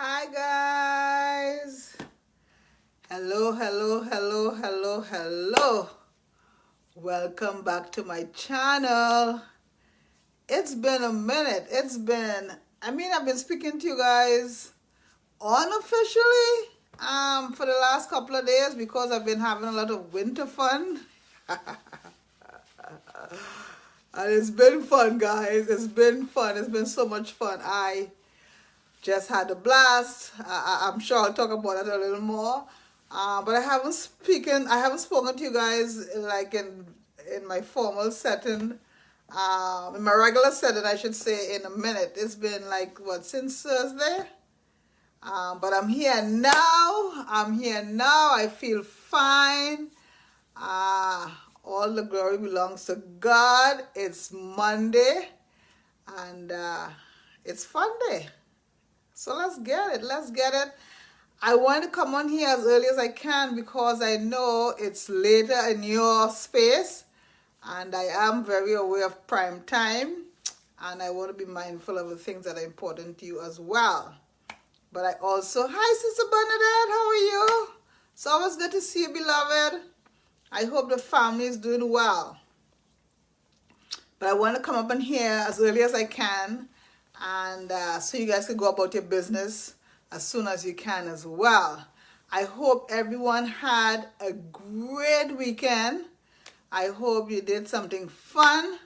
Hi guys. Hello. Welcome back to my channel. It's been a minute. I've been speaking to you guys unofficially for the last couple of days because I've been having a lot of winter fun. And it's been fun, guys. It's been fun. It's been so much fun. I just had a blast. I'm sure I'll talk about it a little more. But I haven't spoken to you guys like in my formal setting, in my regular setting, I should say, in a minute. It's been like what, since Thursday. But I'm here now. I feel fine. All the glory belongs to God. It's Monday, and it's fun day. So let's get it. I want to come on here as early as I can because I know it's later in your space, and I am very aware of prime time, and I want to be mindful of the things that are important to you as well. But I also, hi Sister Bernadette, how are you? It's always good to see you, beloved. I hope the family is doing well. But I want to come up in here as early as I can, and so you guys can go about your business as soon as you can as well. I hope everyone had a great weekend. I hope you did something fun,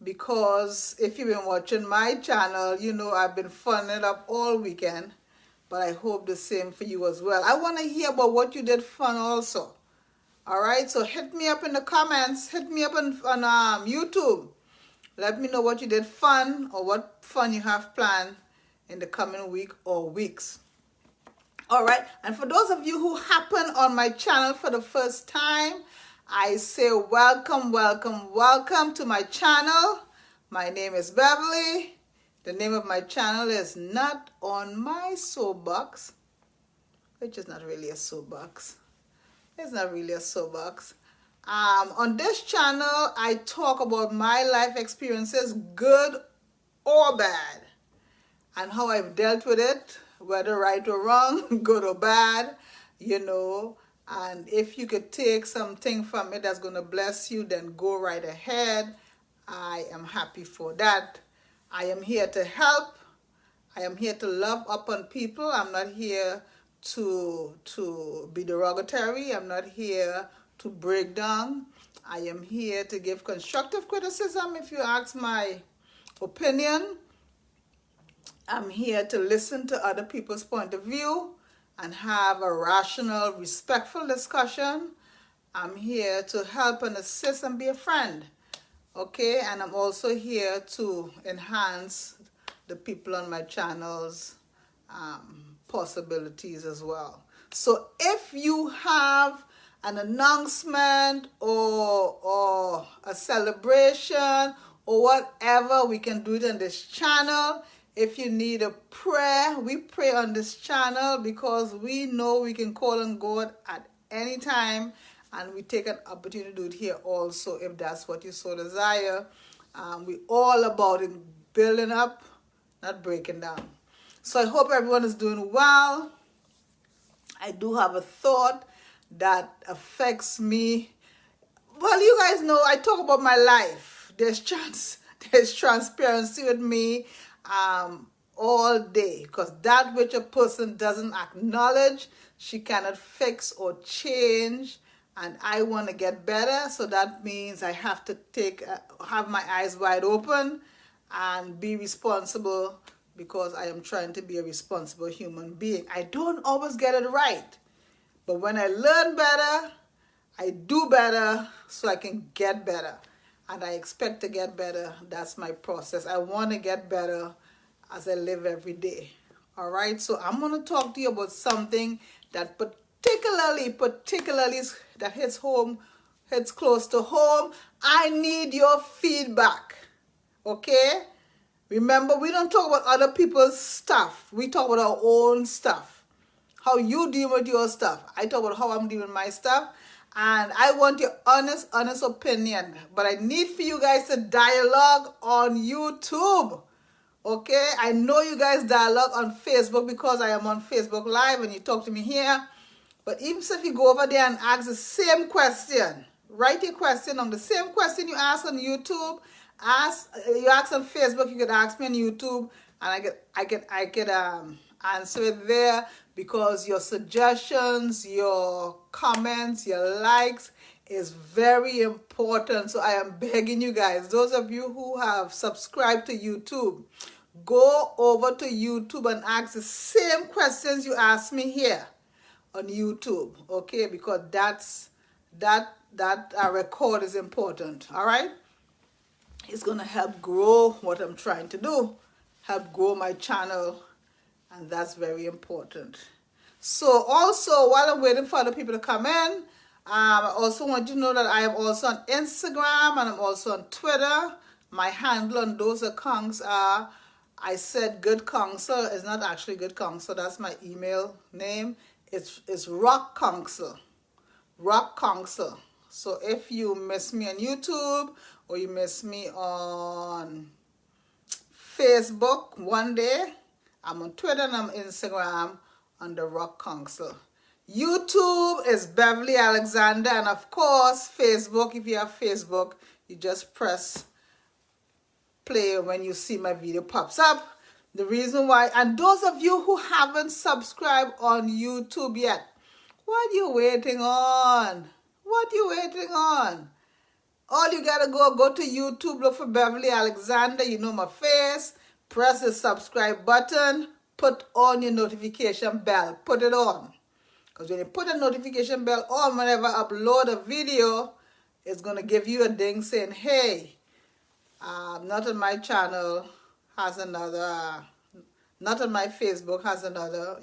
because if you've been watching my channel, you know I've been funning it up all weekend. But I hope the same for you as well. I want to hear about what you did fun also. All right, so hit me up in the comments. Hit me up on YouTube. Let me know what you did fun or what fun you have planned in the coming week or weeks. All right, and for those of you who happen on my channel for the first time, I say welcome to my channel. My name is Beverly. The name of my channel is Not on My Soapbox, which is not really a soapbox. It's not really a soapbox. On this channel, I talk about my life experiences, good or bad, and how I've dealt with it, whether right or wrong, good or bad, you know. And if you could take something from it that's going to bless you, then go right ahead. I am happy for that. I am here to help. I am here to love upon people. I'm not here to be derogatory. I'm not here to break down. I am here to give constructive criticism if you ask my opinion. I'm here to listen to other people's point of view and have a rational, respectful discussion. I'm here to help and assist and be a friend. Okay, and I'm also here to enhance the people on my channel's possibilities as well. So if you have an announcement or a celebration or whatever, we can do it on this channel. If you need a prayer, we pray on this channel because we know we can call on God at any time, and we take an opportunity to do it here also if that's what you so desire. We're all about it, building up, not breaking down. So I hope everyone is doing well. I do have a thought that affects me. Well, you guys know I talk about my life. There's transparency with me all day, because that which a person doesn't acknowledge, she cannot fix or change. And I want to get better, so that means I have to have my eyes wide open and be responsible, because I am trying to be a responsible human being. I don't always get it right, but when I learn better, I do better so I can get better. And I expect to get better. That's my process. I want to get better as I live every day. All right, so I'm going to talk to you about something that particularly that hits close to home. I need your feedback. Okay? Remember, we don't talk about other people's stuff. We talk about our own stuff. How you deal with your stuff. I talk about how I'm dealing with my stuff. And I want your honest opinion. But I need for you guys to dialogue on YouTube. Okay, I know you guys dial up on Facebook because I am on Facebook Live and you talk to me here. But even if you go over there and ask the same question, write your question on the same question you ask on YouTube, you ask on Facebook, you could ask me on YouTube, and I get answer it there, because your suggestions, your comments, your likes is very important. So I am begging you guys, those of you who have subscribed to YouTube, go over to YouTube and ask the same questions you ask me here on YouTube, okay? Because that record is important. All right, it's gonna help grow what I'm trying to do, help grow my channel, and that's very important. So also, while I'm waiting for other people to come in, I also want you to know that I am also on Instagram and I'm also on Twitter. My handle on those accounts are, I said Good Counsel. It's not actually Good Counsel. That's my email name. It's Rock Counsel. Rock Counsel. So if you miss me on YouTube or you miss me on Facebook one day, I'm on Twitter and I'm on Instagram under Rock Counsel. YouTube is Beverly Alexander, and of course Facebook. If you have Facebook, you just press play when you see my video pops up. The reason why, and those of you who haven't subscribed on YouTube yet, what you waiting on? What you waiting on? All you gotta go to YouTube, look for Beverly Alexander, you know my face, press the subscribe button, put on your notification bell, put it on. Because when you put a notification bell on, whenever I upload a video, it's going to give you a ding saying, hey, not on my channel has another, not on my Facebook has another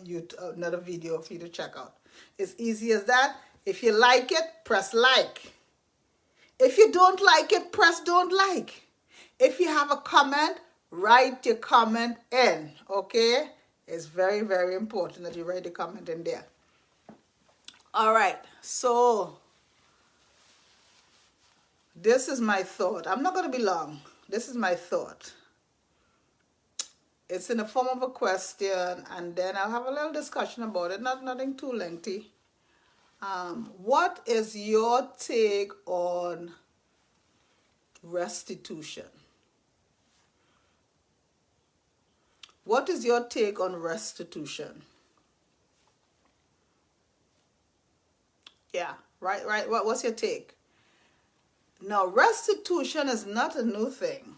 video for you to check out. It's easy as that. If you like it, press like. If you don't like it, press don't like. If you have a comment, write your comment in, okay? It's very, very important that you write a comment in there. All right, so this is my thought. I'm not going to be long. This is my thought. It's in the form of a question, and then I'll have a little discussion about it. Nothing too lengthy. What is your take on restitution? What is your take on restitution? Yeah, right. What's your take? Now, restitution is not a new thing.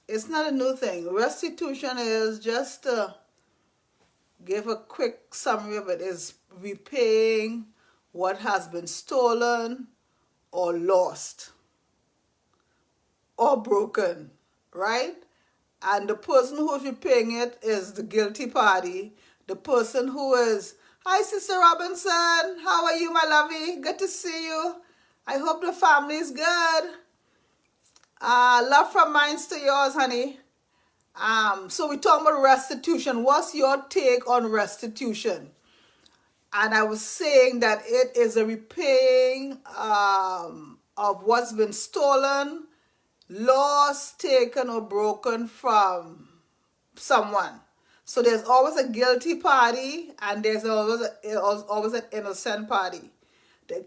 It's not a new thing. Restitution is, just to give a quick summary of it, is repaying what has been stolen or lost or broken, right? And the person who is repaying it is the guilty party. The person who is, hi, Sister Robinson. How are you, my lovey? Good to see you. I hope the family is good. Love from mine to yours, honey. So we're talking about restitution. What's your take on restitution? And I was saying that it is a repaying of what's been stolen, lost, taken, or broken from someone. So there's always a guilty party and there's always an innocent party.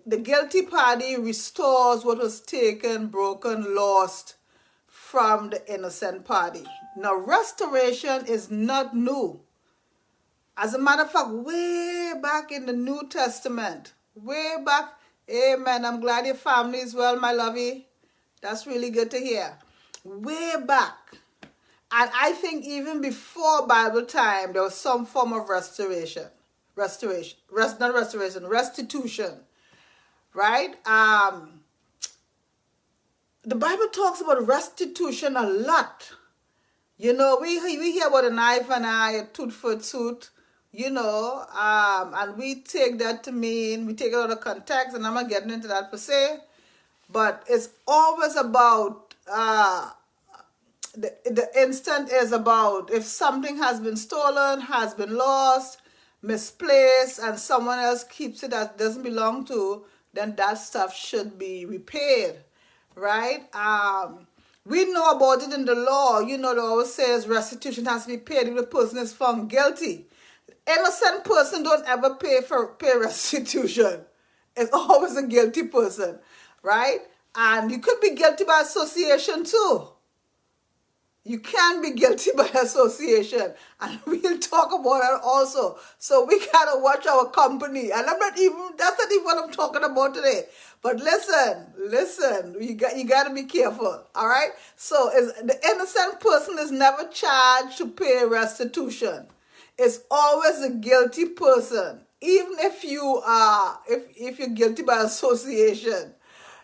The guilty party restores what was taken, broken, lost from the innocent party. Now, restoration is not new. As a matter of fact, way back in the New Testament, way back, amen, I'm glad your family is well, my lovey. That's really good to hear. Way back. And I think even before Bible time, there was some form of restitution. Right? The Bible talks about restitution a lot. You know, we hear about an eye for an eye, a tooth for a tooth, you know, and we take that to mean, we take it out of context, and I'm not getting into that per se, but it's always about, the instant is about if something has been stolen, has been lost, misplaced, and someone else keeps it that doesn't belong to, then that stuff should be repaired, right? We know about it in the law. You know, the law says restitution has to be paid if the person is found guilty. Innocent person don't ever pay restitution. It's always a guilty person, right? And you could be guilty by association too. You can be guilty by association, and we'll talk about that also. So we gotta watch our company. And that's not even what I'm talking about today. But listen, you gotta be careful, all right? So the innocent person is never charged to pay restitution. It's always a guilty person. Even if you are, if you're guilty by association,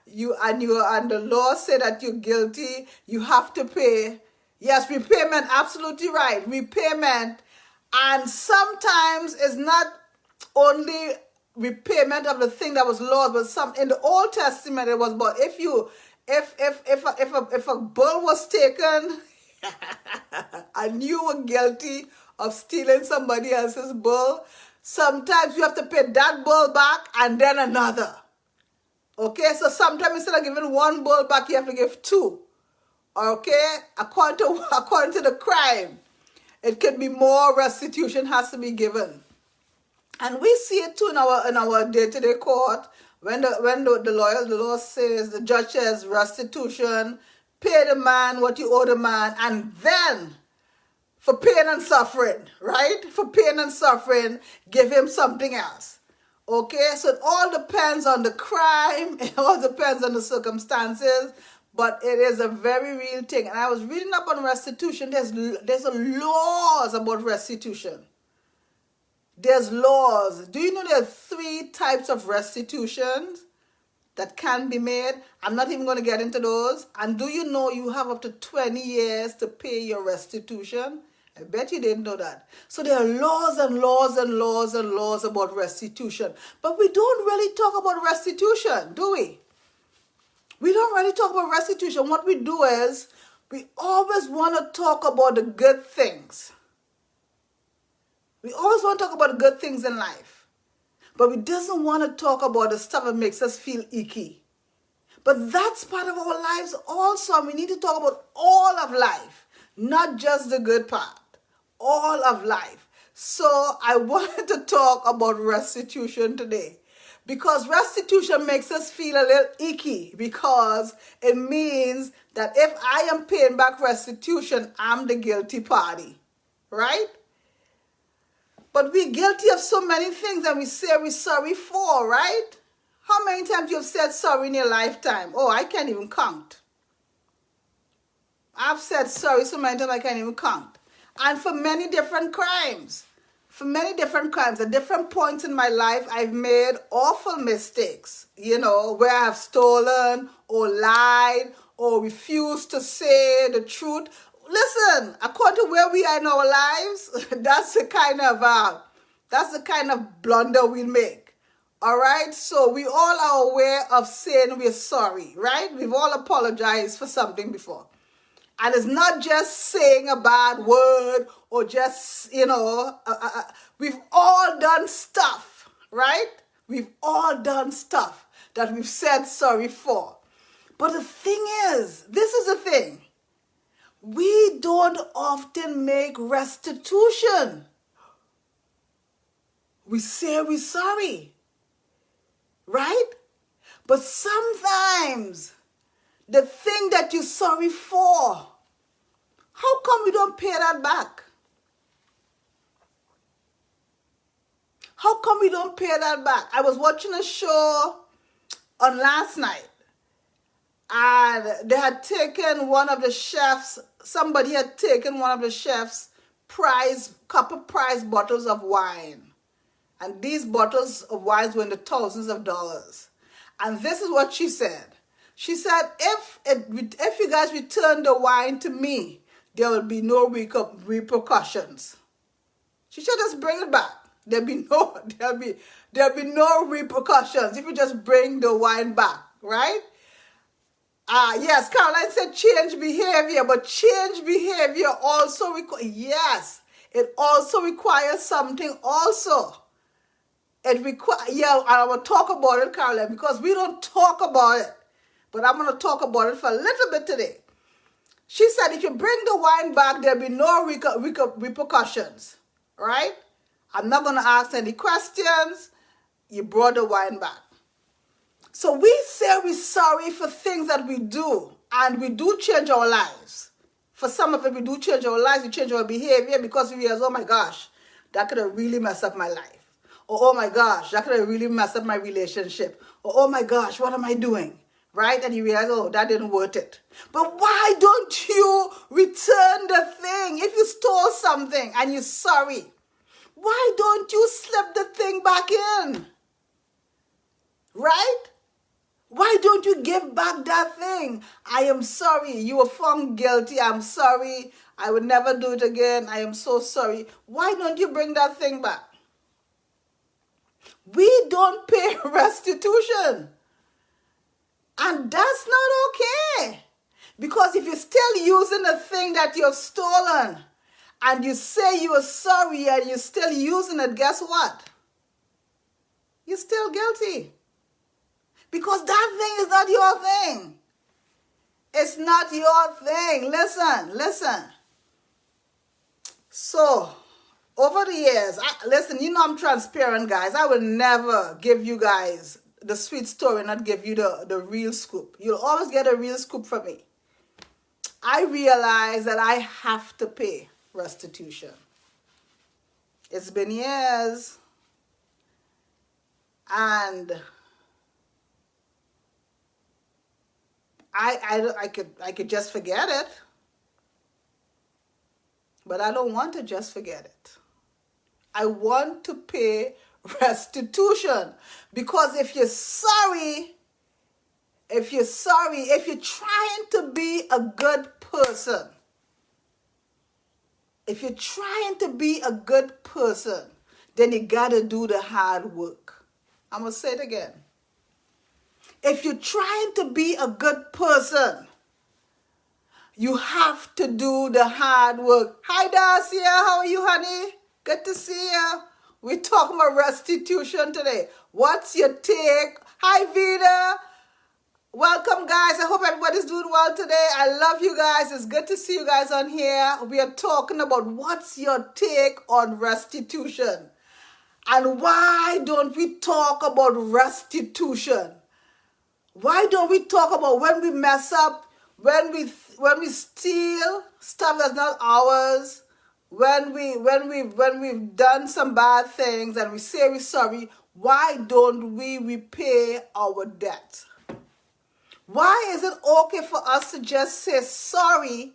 and the law say that you're guilty, you have to pay. Yes, repayment, absolutely right. Repayment, and sometimes it's not only repayment of the thing that was lost, but some in the Old Testament it was. But if a bull was taken, and you were guilty of stealing somebody else's bull, sometimes you have to pay that bull back and then another. Okay, so sometimes instead of giving one bull back, you have to give two. Okay, according to the crime, it can be more. Restitution has to be given, and we see it too in our day-to-day court when the law says, the judge says restitution, pay the man what you owe the man, and then for pain and suffering, right? For pain and suffering, give him something else. Okay, so it all depends on the crime. It all depends on the circumstances. But it is a very real thing. And I was reading up on restitution. There's laws about restitution. There's laws. Do you know there are 3 types of restitutions that can be made? I'm not even going to get into those. And do you know you have up to 20 years to pay your restitution? I bet you didn't know that. So there are laws and laws and laws and laws about restitution. But we don't really talk about restitution, do we? We don't really talk about restitution. What we do is we always want to talk about the good things. We always want to talk about the good things in life. But we doesn't want to talk about the stuff that makes us feel icky. But that's part of our lives also. And we need to talk about all of life, not just the good part. All of life. So I wanted to talk about restitution today. Because restitution makes us feel a little icky, because it means that if I am paying back restitution, I'm the guilty party, right? But we're guilty of so many things that we say we're sorry for, right? How many times you have said sorry in your lifetime? Oh, I can't even count. I've said sorry so many times I can't even count. And for many different crimes. At different points in my life, I've made awful mistakes, where I've stolen or lied or refused to say the truth. Listen, according to where we are in our lives, that's the kind of blunder we make. All right, so we all are aware of saying we're sorry, right? We've all apologized for something before. And it's not just saying a bad word or just, we've all done stuff, right? We've all done stuff that we've said sorry for. But the thing is, this is the thing. We don't often make restitution. We say we're sorry, right? But sometimes the thing that you're sorry for, how come we don't pay that back? How come we don't pay that back? I was watching a show on last night, and they had taken one of the chefs, somebody had taken one of the chefs' couple prize bottles of wine. And these bottles of wine were in the thousands of dollars. And this is what she said. She said, if you guys return the wine to me, there will be no repercussions. She should just bring it back. There'll be no repercussions if you just bring the wine back, right? Yes, Caroline said change behavior, but change behavior also it also requires something also. And I will talk about it, Caroline, because we don't talk about it. But I'm going to talk about it for a little bit today. She said, if you bring the wine back, there'll be no repercussions, right? I'm not going to ask any questions. You brought the wine back. So we say we're sorry for things that we do, and we do change our lives. For some of it, we do change our lives, we change our behavior because we realize, oh my gosh, that could have really messed up my life. Or, oh my gosh, that could have really messed up my relationship. Or, oh my gosh, what am I doing? Right? And you realize, oh, that didn't worth it. But why don't you return the thing? If you stole something and you're sorry, why don't you slip the thing back in? Right? Why don't you give back that thing? I am sorry. You were found guilty. I'm sorry. I would never do it again. I am so sorry. Why don't you bring that thing back? We don't pay restitution. And that's not okay. Because if you're still using the thing that you've stolen and you say you are sorry and you're still using it, guess what? You're still guilty. Because that thing is not your thing. It's not your thing. Listen. So, over the years, listen, you know I'm transparent, guys. I will never give you guys the sweet story, not give you the real scoop. You'll always get a real scoop from me. I realize that I have to pay restitution. It's been years. And I could just forget it. But I don't want to just forget it. I want to pay restitution. Because if you're trying to be a good person, then you gotta do the hard work. I'm gonna say it again. If you're trying to be a good person, you have to do the hard work. Hi, Darcia. How are you, honey? Good to see you. We're talking about restitution today. What's your take? Hi, Vida. Welcome, guys. I hope everybody's doing well today. I love you guys. It's good to see you guys on here. We are talking about what's your take on restitution. And why don't we talk about restitution? Why don't we talk about when we mess up, when we steal stuff that's not ours, when we've done some bad things and we say we're sorry? Why don't we repay our debt? Why is it okay for us to just say sorry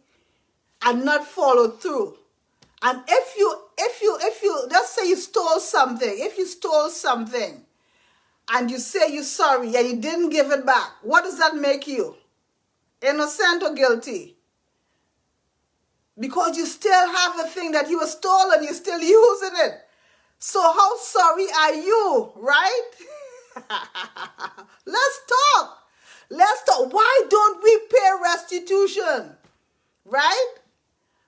and not follow through? And if you let's say you stole something, and you say you're sorry and you didn't give it back, what does that make you? Innocent or guilty? Because you still have the thing that you were stolen, you're still using it. So how sorry are you, right? Let's talk. Why don't we pay restitution? Right?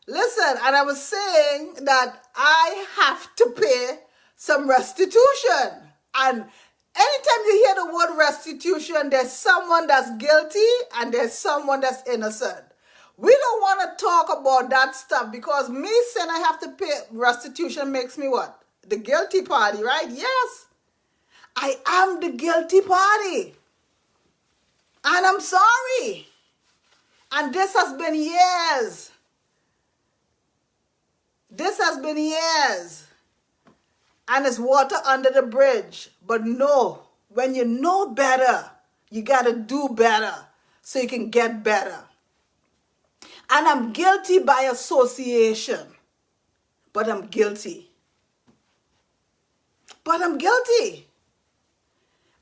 Listen, and I was saying that I have to pay some restitution. And anytime you hear the word restitution, there's someone that's guilty and there's someone that's innocent. We don't want to talk about that stuff because me saying I have to pay restitution makes me what? The guilty party, right? Yes. I am the guilty party. And I'm sorry. And this has been years. And it's water under the bridge. But no, when you know better, you got to do better so you can get better. And I'm guilty by association. But I'm guilty.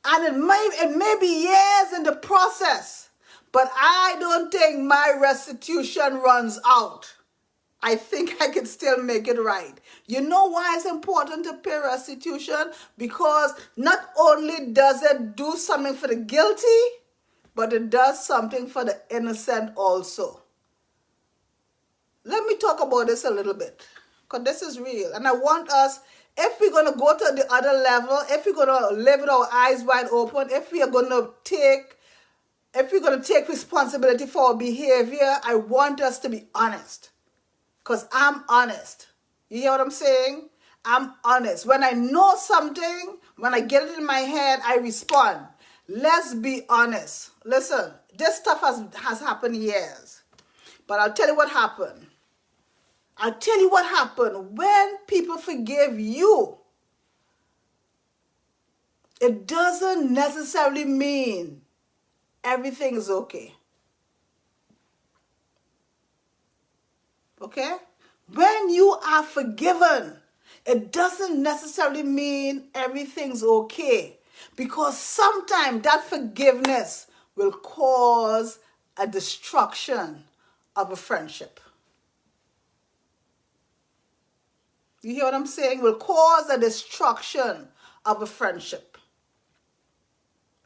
And it may be years in the process, but I don't think my restitution runs out. I think I can still make it right. You know why it's important to pay restitution? Because not only does it do something for the guilty, but it does something for the innocent also. Let me talk about this a little bit, because this is real. And I want us, if we're going to go to the other level, if we're going to live with our eyes wide open, if we are going to take if we're going to take responsibility for our behavior, I want us to be honest. Because I'm honest. You hear what I'm saying? I'm honest. When I know something, when I get it in my head, I respond. Let's be honest. Listen, this stuff has happened years. But I'll tell you what happened. I'll tell you what happened. When people forgive you, it doesn't necessarily mean everything is okay. Okay? When you are forgiven, it doesn't necessarily mean everything's okay. Because sometimes that forgiveness will cause a destruction of a friendship. You hear what I'm saying? Will cause a destruction of a friendship.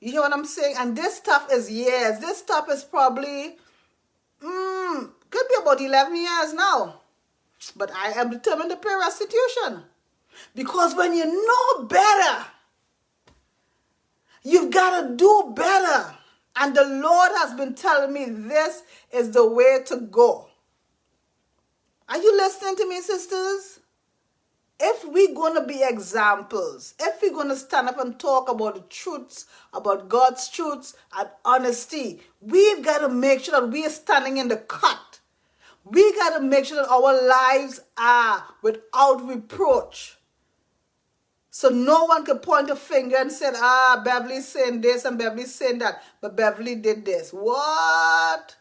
You hear what I'm saying? And this stuff is years. This stuff is probably, could be about 11 years now. But I am determined to pay restitution. Because when you know better, you've got to do better. And the Lord has been telling me this is the way to go. Are you listening to me, sisters? If we're going to be examples, if we're going to stand up and talk about the truths, about God's truths and honesty, we've got to make sure that we are standing in the cut. We got to make sure that our lives are without reproach. So no one can point a finger and say, Beverly's saying this and Beverly's saying that, but Beverly did this. What?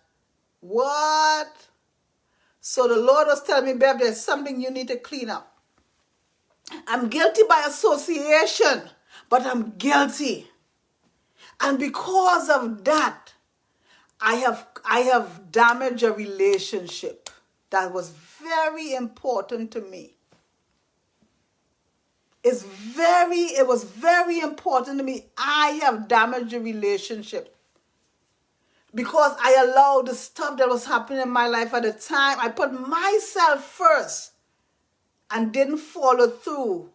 So the Lord was telling me, Bev, there's something you need to clean up. I'm guilty by association, but I'm guilty. And because of that, I have damaged a relationship that was very important to me. It was very important to me. I have damaged a relationship because I allowed the stuff that was happening in my life at the time. I put myself first and didn't follow through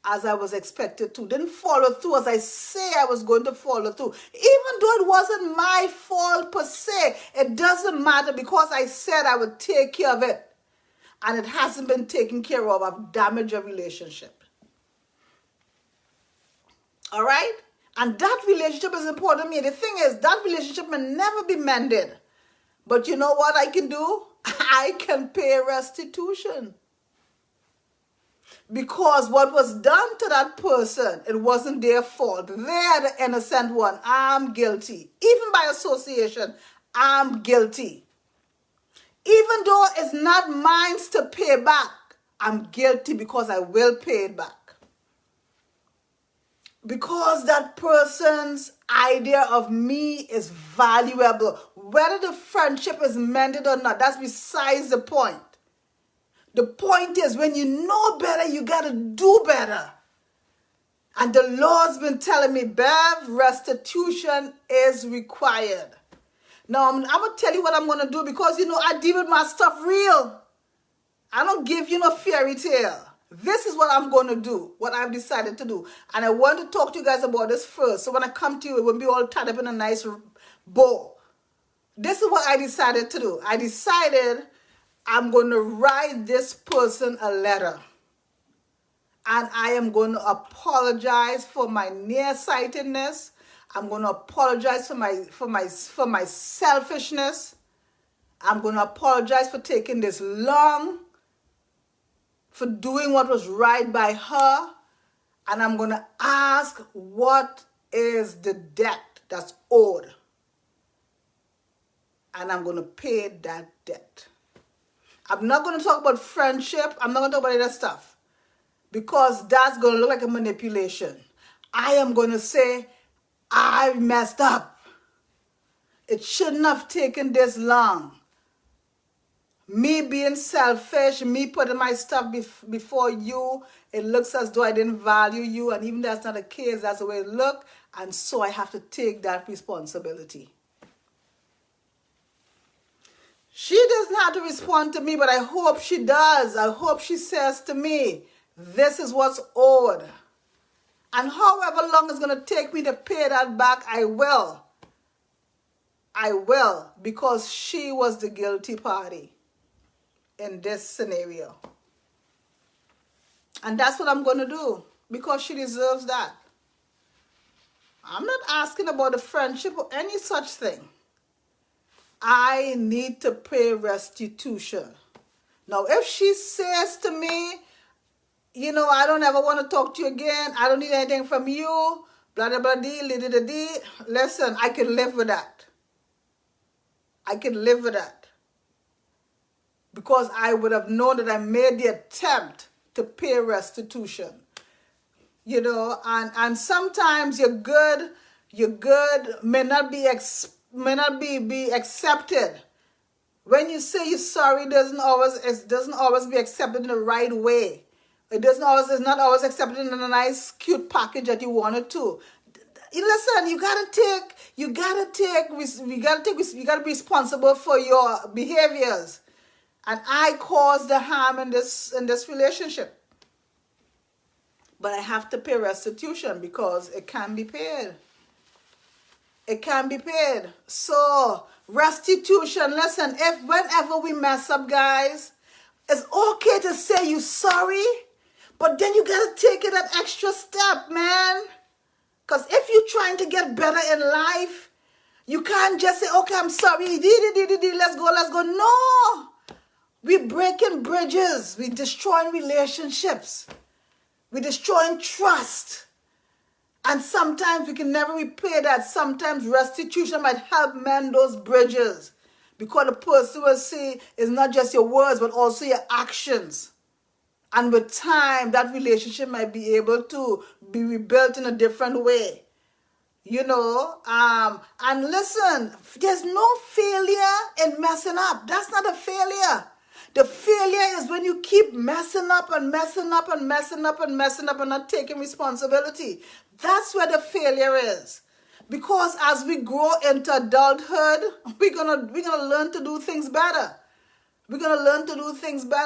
as I was expected to. Didn't follow through as I say I was going to follow through. Even though it wasn't my fault per se, it doesn't matter because I said I would take care of it. And it hasn't been taken care of. I've damaged a relationship. All right? And that relationship is important to me. The thing is, that relationship may never be mended. But you know what I can do? I can pay restitution. Because what was done to that person, it wasn't their fault. They're the innocent one. I'm guilty. Even by association, I'm guilty. Even though it's not mine to pay back, I'm guilty because I will pay it back. Because that person's idea of me is valuable. Whether the friendship is mended or not, that's besides the point. The point is, when you know better, you got to do better. And the Lord's been telling me, Bev, restitution is required. Now, I'm going to tell you what I'm going to do because, I deal with my stuff real. I don't give you no fairy tale. This is what I'm going to do, what I've decided to do. And I want to talk to you guys about this first. So when I come to you, it won't be all tied up in a nice bow. This is what I decided to do. I decided I'm going to write this person a letter. And I am going to apologize for my nearsightedness. I'm going to apologize for my selfishness. I'm going to apologize for taking this long, for doing what was right by her. And I'm going to ask, what is the debt that's owed? And I'm going to pay that debt. I'm not going to talk about friendship. I'm not going to talk about any of that stuff. Because that's going to look like a manipulation. I am going to say, I messed up. It shouldn't have taken this long. Me being selfish, me putting my stuff before you, it looks as though I didn't value you. And even that's not the case, that's the way it looks. And so I have to take that responsibility. She doesn't have to respond to me, but I hope she does. I hope she says to me, this is what's owed. And however long it's going to take me to pay that back, I will. I will, because she was the guilty party in this scenario. And that's what I'm going to do, because she deserves that. I'm not asking about the friendship or any such thing. I need to pay restitution. Now, if she says to me, you know, I don't ever want to talk to you again, I don't need anything from you, blah, blah, blah, listen, I can live with that. I can live with that. Because I would have known that I made the attempt to pay restitution. You know, and sometimes your good may not be accepted. When you say you're sorry, it doesn't always be accepted in the right way. It's not always accepted in a nice, cute package that you want it to. Listen, you gotta be responsible for your behaviors. And I caused the harm in this relationship. But I have to pay restitution because it can be paid. It can be paid. So, restitution, listen, whenever we mess up, guys, it's okay to say you're sorry, but then you got to take it that extra step, man. Because if you're trying to get better in life, you can't just say, okay, I'm sorry, let's go. No! We're breaking bridges. We're destroying relationships. We're destroying trust. And sometimes we can never repay that. Sometimes restitution might help mend those bridges. Because the person will see it's not just your words, but also your actions. And with time, that relationship might be able to be rebuilt in a different way. You know, and listen, there's no failure in messing up. That's not a failure. The failure is when you keep messing up and not taking responsibility. That's where the failure is. Because as we grow into adulthood, we're gonna learn to do things better.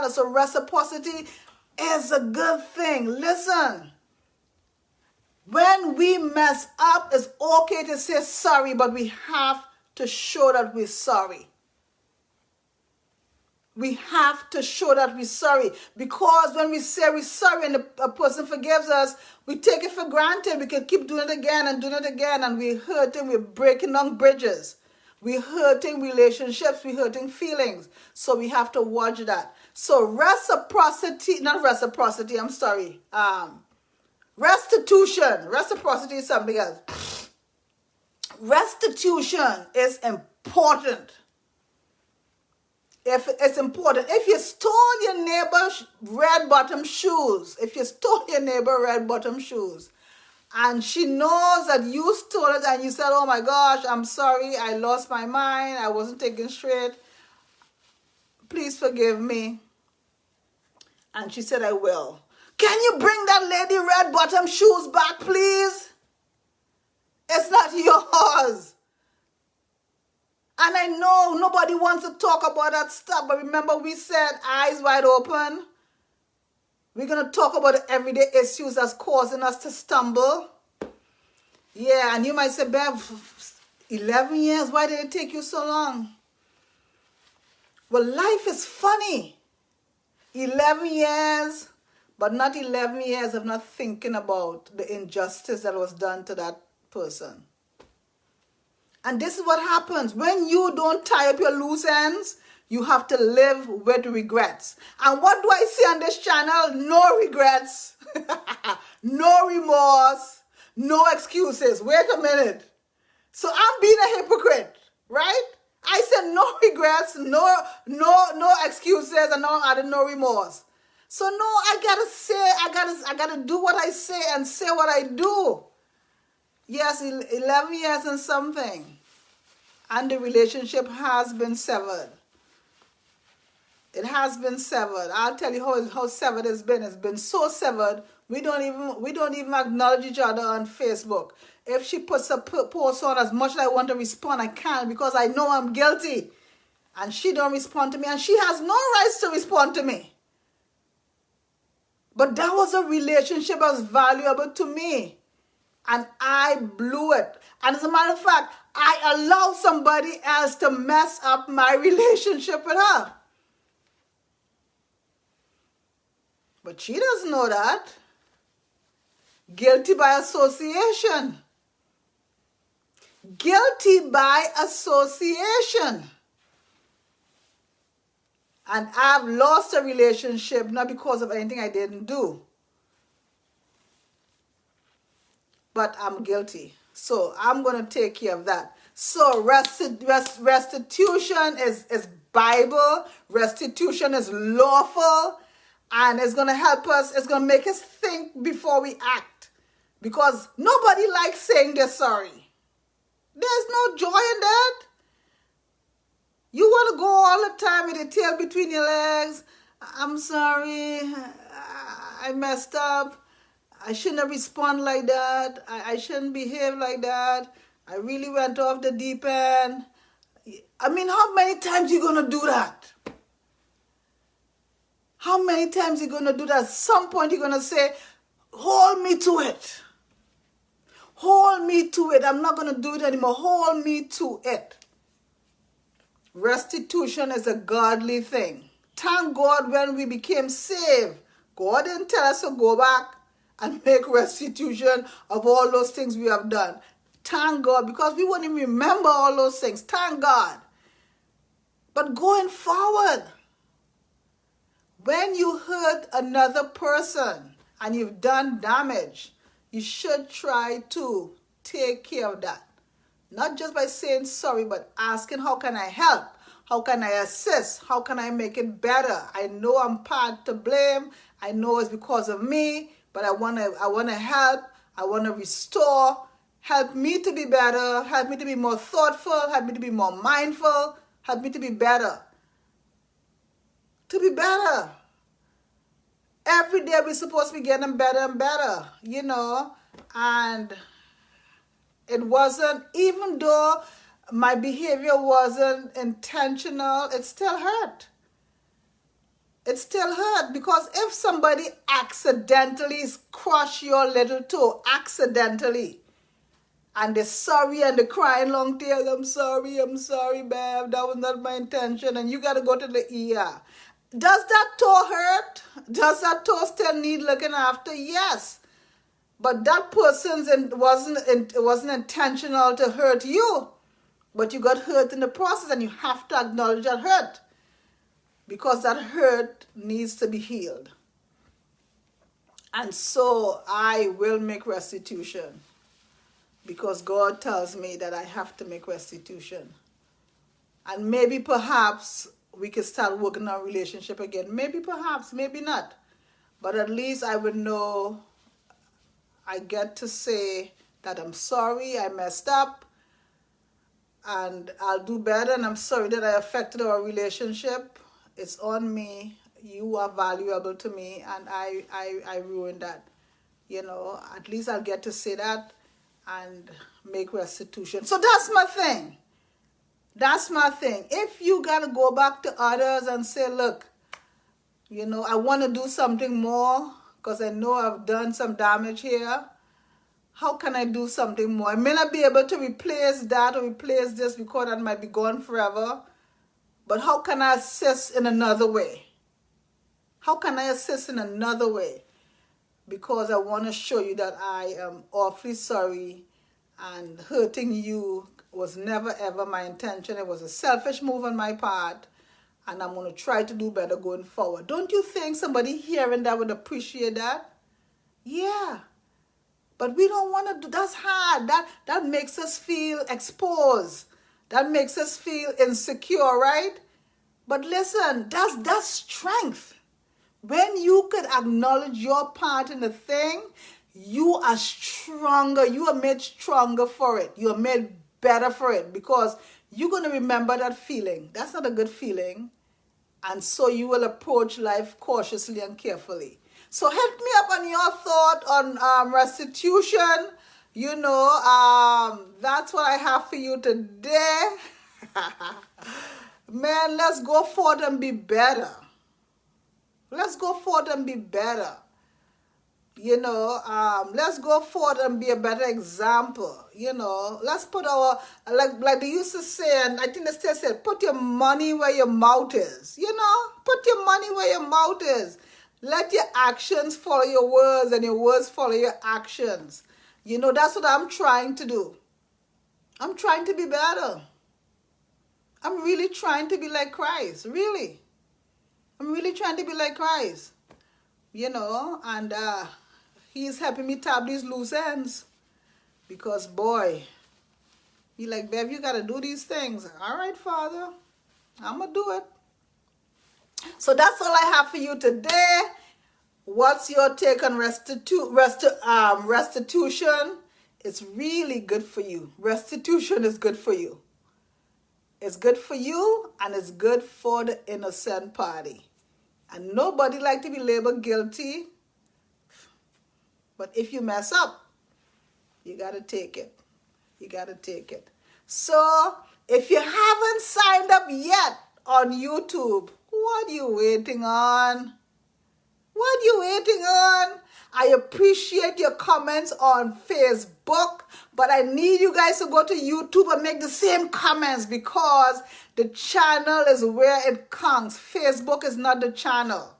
So reciprocity is a good thing. Listen, when we mess up, it's okay to say sorry, but we have to show that we're sorry. We have to show that we're sorry. Because when we say we're sorry and a person forgives us, we take it for granted. We can keep doing it again, and we're hurting, we're breaking down bridges. We're hurting relationships, we're hurting feelings. So we have to watch that. So restitution. Reciprocity is something else. Restitution is important. It's important. If you stole your neighbor's red bottom shoes, and she knows that you stole it and you said, oh my gosh, I'm sorry, I lost my mind, I wasn't thinking straight, please forgive me. And she said, I will. Can you bring that lady red bottom shoes back, please? It's not yours. And I know nobody wants to talk about that stuff, but remember we said eyes wide open. We're going to talk about the everyday issues that's causing us to stumble. Yeah, and you might say, Bev, 11 years, why did it take you so long? Well, life is funny. 11 years, but not 11 years of not thinking about the injustice that was done to that person. And this is what happens. When you don't tie up your loose ends, you have to live with regrets. And what do I say on this channel? No regrets. No remorse. No excuses. Wait a minute. So I'm being a hypocrite, right? I said no regrets, no excuses, and no remorse. So no, I gotta do what I say and say what I do. Yes, 11 years and something. And the relationship has been severed. It has been severed. I'll tell you how severed it's been. It's been so severed, we don't even acknowledge each other on Facebook. If she puts a post on, as much as I want to respond, I can't, because I know I'm guilty. And she don't respond to me, and she has no rights to respond to me. But that was a relationship that was valuable to me. and I blew it. And as a matter of fact, I allowed somebody else to mess up my relationship with her. But she doesn't know that. Guilty by association. Guilty by association. And I've lost a relationship not because of anything I didn't do, but I'm guilty. So I'm going to take care of that. So restitution is Bible. Restitution is lawful. And it's going to help us. It's going to make us think before we act. Because nobody likes saying they're sorry. There's no joy in that. You want to go all the time with your tail between your legs. I'm sorry. I messed up. I shouldn't have responded like that. I shouldn't behave like that. I really went off the deep end. I mean, how many times you going to do that? How many times you going to do that? At some point you're going to say, hold me to it. Hold me to it. I'm not going to do it anymore. Hold me to it. Restitution is a godly thing. Thank God when we became saved, God didn't tell us to go back and make restitution of all those things we have done. Thank God, because we wouldn't even remember all those things. Thank God. But going forward, when you hurt another person and you've done damage, you should try to take care of that. Not just by saying sorry, but asking, how can I help? How can I assist? How can I make it better? I know I'm part to blame. I know it's because of me, but I want to help. I want to restore. Help me to be better. Help me to be more thoughtful. Help me to be more mindful. Help me to be better. To be better. Every day we're supposed to be getting better and better, you know, and it wasn't, even though my behavior wasn't intentional, it still hurt. It still hurt, because if somebody accidentally crush your little toe, accidentally, and they're sorry and they're crying long tears, I'm sorry, babe, that was not my intention, and you got to go to the ER. Does that toe hurt? Does that toe still need looking after? Yes. But that person wasn't intentional to hurt you. But you got hurt in the process, and you have to acknowledge that hurt. Because that hurt needs to be healed. And so I will make restitution. Because God tells me that I have to make restitution. And maybe perhaps we can start working on relationship again. Maybe perhaps, maybe not. But at least I would know I get to say that I'm sorry, I messed up, and I'll do better, and I'm sorry that I affected our relationship. It's on me. You are valuable to me, and I ruined that. You know, at least I'll get to say that and make restitution. So that's my thing. That's my thing. If you got to go back to others and say, look, you know, I want to do something more because I know I've done some damage here. How can I do something more? I may not be able to replace that or replace this because that might be gone forever. But how can I assist in another way? How can I assist in another way? Because I want to show you that I am awfully sorry, and hurting you was never ever my intention. It was a selfish move on my part, and I'm going to try to do better going forward. Don't you think somebody hearing that would appreciate that? Yeah. But we don't want to do, that's hard. That makes us feel exposed. That makes us feel insecure, right? But listen, that's strength. When you could acknowledge your part in the thing, you are stronger. You are made stronger for it. You are made better for it, because you're going to remember that feeling. That's not a good feeling. And so you will approach life cautiously and carefully. So help me up on your thought on restitution. You know, that's what I have for you today. Man, let's go forth and be better. Let's go forth and be better. let's go forward and be a better example. Let's put our, like they used to say, and I think they still said, put your money where your mouth is. Put your money where your mouth is. Let your actions follow your words and your words follow your actions. That's what I'm trying to do. I'm trying to be better. I'm really trying to be like Christ, really. I'm really trying to be like Christ, and he's helping me tap these loose ends because, boy, he like, Bev, you got to do these things. All right, Father, I'm going to do it. So that's all I have for you today. What's your take on restitution? It's really good for you. Restitution is good for you. It's good for you, and it's good for the innocent party. And nobody like to be labeled guilty. But if you mess up, you got to take it. You got to take it. So, if you haven't signed up yet on YouTube, what are you waiting on? What are you waiting on? I appreciate your comments on Facebook, but I need you guys to go to YouTube and make the same comments because the channel is where it counts. Facebook is not the channel.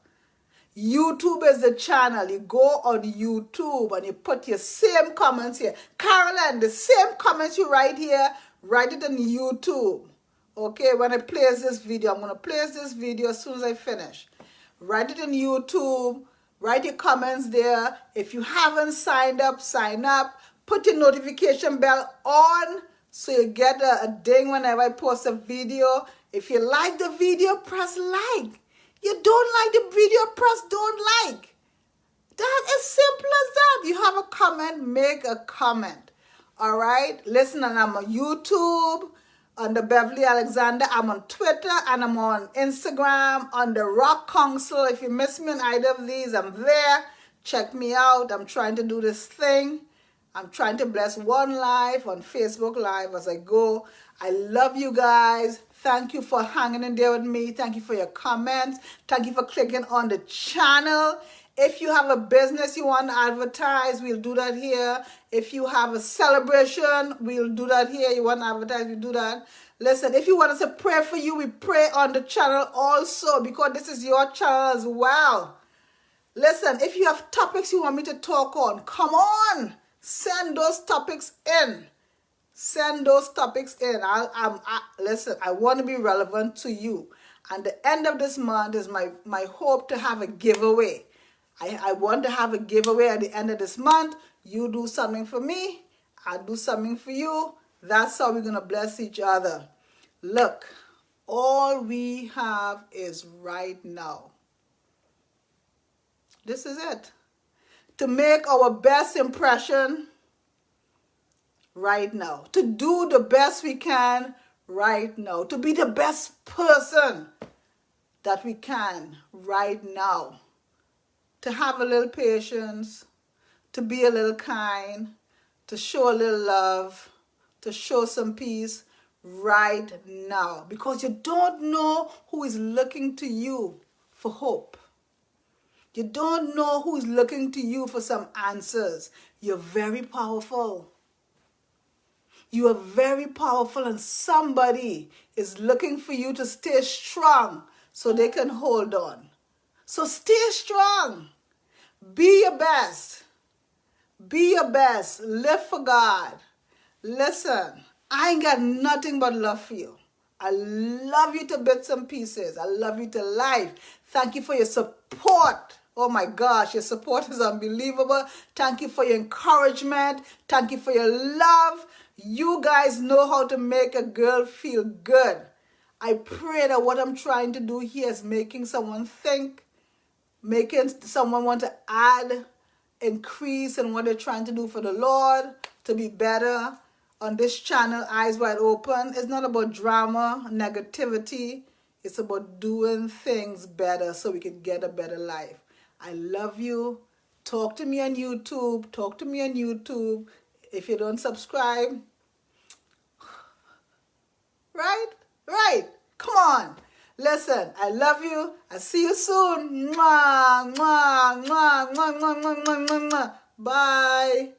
YouTube is the channel. You go on YouTube and you put your same comments here. Carolyn, the same comments you write here, write it on YouTube. Okay, when I place this video, I'm going to place this video as soon as I finish. Write it on YouTube. Write your comments there. If you haven't signed up, sign up. Put your notification bell on so you get a ding whenever I post a video. If you like the video, press like. You don't like the video, press don't like. That is simple as that. You have a comment, make a comment. All right? Listen, and I'm on YouTube under Beverly Alexander. I'm on Twitter and I'm on Instagram under Rock Council. If you miss me on either of these, I'm there. Check me out. I'm trying to do this thing. I'm trying to bless one life on Facebook Live as I go. I love you guys. Thank you for hanging in there with me. Thank you for your comments. Thank you for clicking on the channel. If you have a business you want to advertise, we'll do that here. If you have a celebration, we'll do that here. You want to advertise, we do that. Listen, if you want us to pray for you, we pray on the channel also because this is your channel as well. Listen, if you have topics you want me to talk on, come on. Send those topics in. Send those topics in. Listen, I want to be relevant to you. And the end of this month is my hope to have a giveaway. I want to have a giveaway at the end of this month. You do something for me. I do something for you. That's how we're going to bless each other. Look, all we have is right now. This is it. To make our best impression right now. To do the best we can right now. To be the best person that we can right now. To have a little patience, to be a little kind, to show a little love, to show some peace right now. Because you don't know who is looking to you for hope. You don't know who is looking to you for some answers. You're very powerful. You are very powerful and somebody is looking for you to stay strong so they can hold on. So stay strong. Be your best. Be your best. Live for God. Listen, I ain't got nothing but love for you. I love you to bits and pieces. I love you to life. Thank you for your support. Oh my gosh, your support is unbelievable. Thank you for your encouragement. Thank you for your love. You guys know how to make a girl feel good. I pray that what I'm trying to do here is making someone think, making someone want to add, increase in what they're trying to do for the Lord, to be better. On this channel, Eyes Wide Open, it's not about drama, negativity. It's about doing things better so we can get a better life. I love you. Talk to me on YouTube. Talk to me on YouTube. If you don't subscribe, right? Come on. Listen, I love you. I'll see you soon. Mwah, mwah, mwah, mwah, mwah, mwah, mwah, mwah, mwah. Bye.